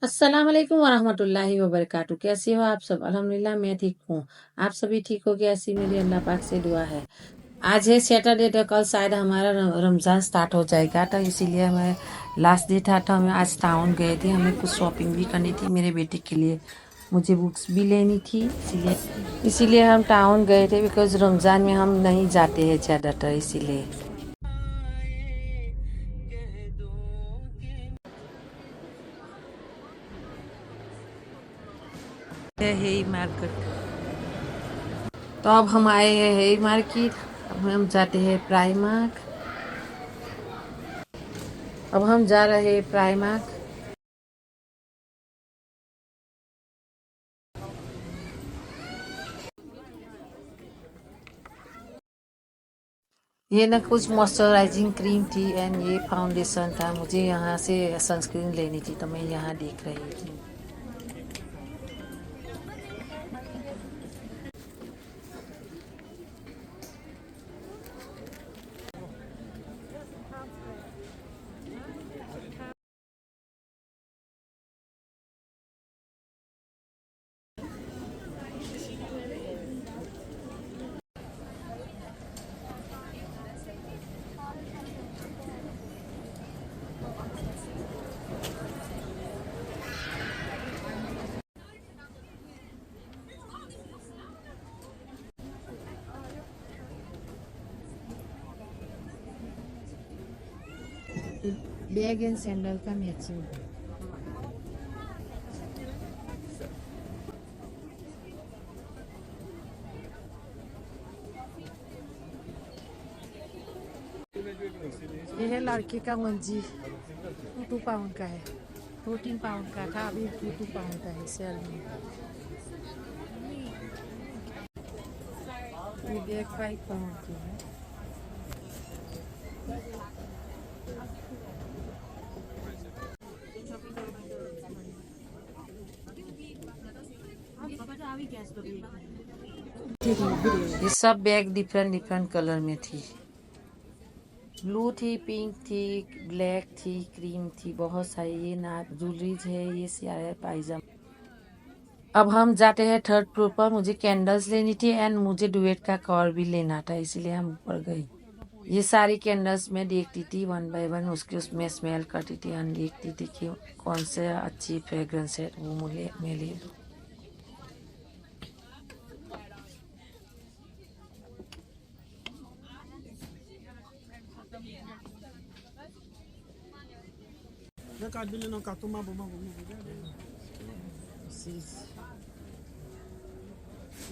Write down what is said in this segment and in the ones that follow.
अस्सलाम वालेकुम वरहमतुल्लाहि वबरकातुहू। कैसी हो आप सब? अल्हम्दुलिल्लाह मैं ठीक हूँ। आप सभी ठीक हो गया, ऐसी मेरी अल्लाह पाक से दुआ है। आज है सैटरडे, तो कल शायद हमारा रमज़ान स्टार्ट हो जाएगा, तो इसीलिए हमें लास्ट डे था, तो हमें आज टाउन गए थे। हमें कुछ शॉपिंग भी करनी थी मेरे बेटे के लिए, मुझे बुक्स भी लेनी थी, इसीलिए हम टाउन गए थे। बिकॉज रमज़ान में हम नहीं जाते हैं ज़्यादातर, इसीलिए। है मार्केट, तो अब हम आए हैं हेयर मार्केट। अब हम जाते हैं प्राइमार्क। अब हम जा रहे हैं प्राइमार्क। ये ना कुछ मॉइस्चराइजिंग क्रीम थी एंड ये फाउंडेशन था। मुझे यहाँ से सनस्क्रीन लेनी थी, तो मैं यहाँ देख रही थी। बैग एंड सैंडल का मैचिंग है। ये है लड़की का मंजी, 2 पाउंड का है। 14 पाउंड का था, अभी 2 पाउंड का है सेल में। ये बैग 5 पाउंड की है। ये सब बैग डिफरेंट डिफरेंट कलर में थी। ब्लू थी, पिंक थी, ब्लैक थी, क्रीम थी, बहुत सारी। ये ना ज्वेलरीज है, ये सारे पायजामा। अब हम जाते हैं थर्ड फ्लोर पर। मुझे कैंडल्स लेनी थी एंड मुझे डुएट का कवर भी लेना था, इसलिए हम ऊपर गए। ये सारी कैंडल्स मैं देखती थी वन बाय वन, उसके उसमें स्मेल करती थी एंड देखती थी कि कौन से अच्छी फ्रेग्रेंस है, वो मुझे मैं ले लूँ।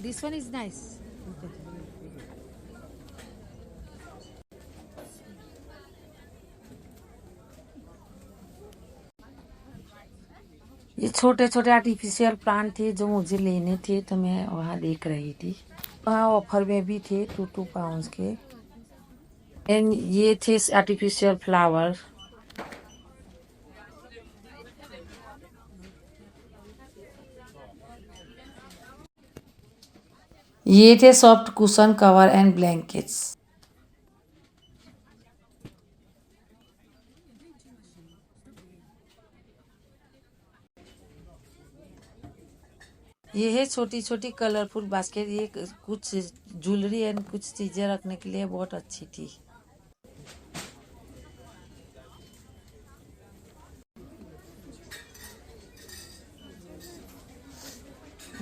This one is nice. ये छोटे छोटे आर्टिफिशियल प्लांट थे जो मुझे लेने थे, तो मैं वहाँ देख रही थी। वहाँ ऑफर में भी थे 2 पाउंड के। एंड ये थे आर्टिफिशियल फ्लावर। ये थे soft cushion cover and blankets. ये है छोटी छोटी कलरफुल बास्केट। ये कुछ ज्वेलरी एंड कुछ चीजें रखने के लिए बहुत अच्छी थी।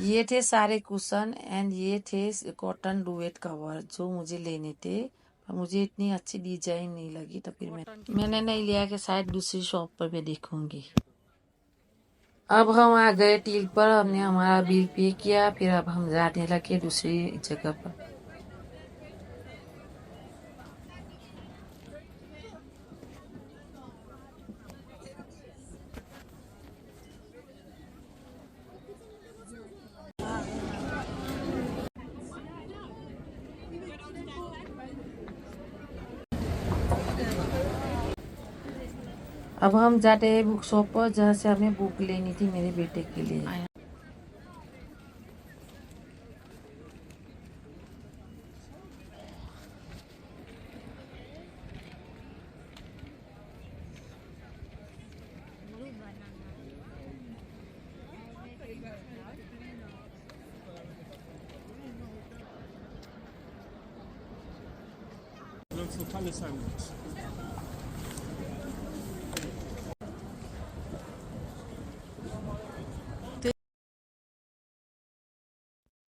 ये थे सारे कुशन एंड ये थे कॉटन डुएट कवर जो मुझे लेने थे, पर मुझे इतनी अच्छी डिजाइन नहीं लगी, तो फिर मैंने नहीं लिया कि शायद दूसरी शॉप पर मैं देखूंगी। अब हम आ गए टील पर, हमने हमारा बिल पे किया, फिर अब हम जाने लगे दूसरी जगह पर। अब हम जाते हैं बुक शॉप पर, जहाँ से हमें बुक लेनी थी मेरे बेटे के लिए। totale sandwich.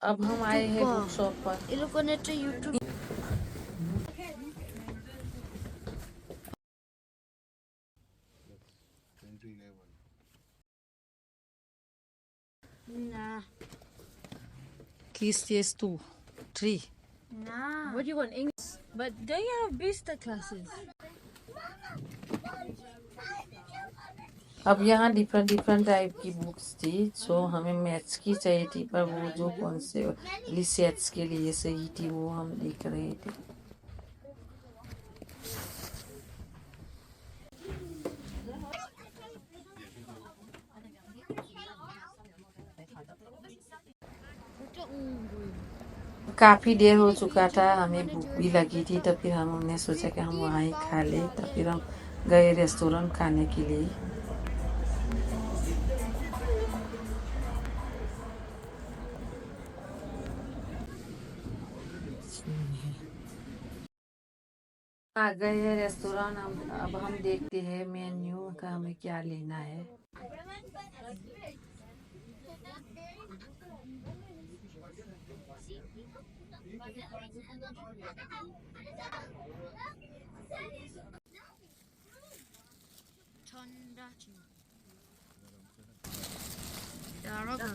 अब हम आए हैं बुक शॉप पर। ये लोगों ने तो YouTube Nah. Key stage 2, 3. Nah. What do you want, English? But don't you have booster classes? अब यहाँ डिफरेंट डिफरेंट टाइप की बुक्स थी, सो हमें मैथ्स की चाहिए थी, पर वो जो कौन से रिसर्च के लिए सही थी वो हम देख रहे थे। काफ़ी देर हो चुका था, हमें भूख भी लगी थी, तो फिर हमने सोचा कि हम वहाँ ही खा लें, तो फिर हम गए रेस्टोरेंट खाने के लिए। आ गए हैं रेस्टोरेंट। अब हम देखते हैं मेन्यू का हमें क्या लेना है।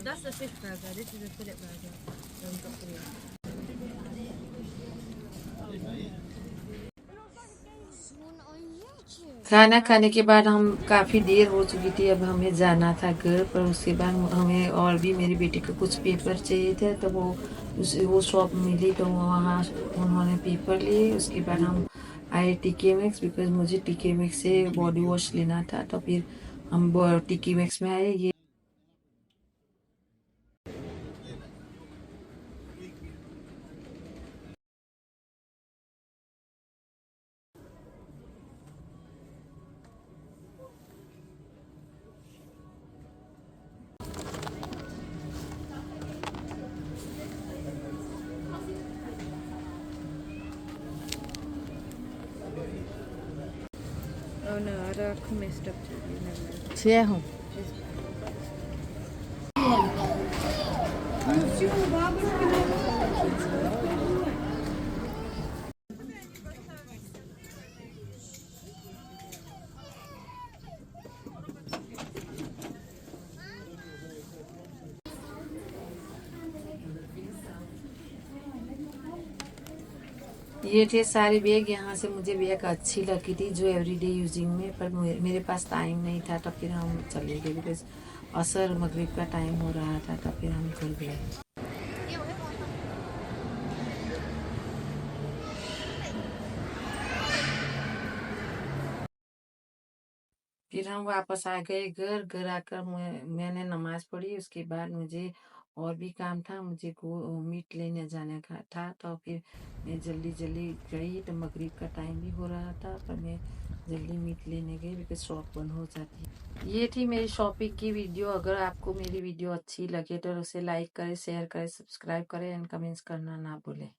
That's the fish burger. This is a fillet burger. खाना खाने के बाद हम काफ़ी देर हो चुकी थी, अब हमें जाना था घर पर। उसके बाद हमें और भी मेरी बेटी को कुछ पेपर चाहिए थे, तो वो शॉप मिली, तो वहाँ उन्होंने पेपर लिए। उसके बाद हम आए टीके मैक्स, बिकॉज मुझे टीके मैक्स से बॉडी वॉश लेना था, तो फिर हम टीके मैक्स में आए। ये Oh no, I don't messed up too. छः हूँ। ये थे सारे बैग। यहाँ से मुझे बैग अच्छी लगी थी जो एवरीडे यूजिंग में, पर मेरे पास टाइम नहीं था, तो फिर हम चले गए, बिकॉज असर मगरिब का टाइम हो रहा था, तो फिर हम घर गए। फिर हम वापस आ गए घर। घर आकर मैंने नमाज पढ़ी। उसके बाद मुझे और भी काम था, मुझे मीट लेने जाने का था, तो फिर मैं जल्दी जल्दी गई, तो मगरिब का टाइम भी हो रहा था, पर मैं जल्दी मीट लेने गई, बिकॉज शॉप बंद हो जाती है। ये थी मेरी शॉपिंग की वीडियो। अगर आपको मेरी वीडियो अच्छी लगे तो उसे लाइक करें, शेयर करें, सब्सक्राइब करें एंड कमेंट्स करना ना भूलें।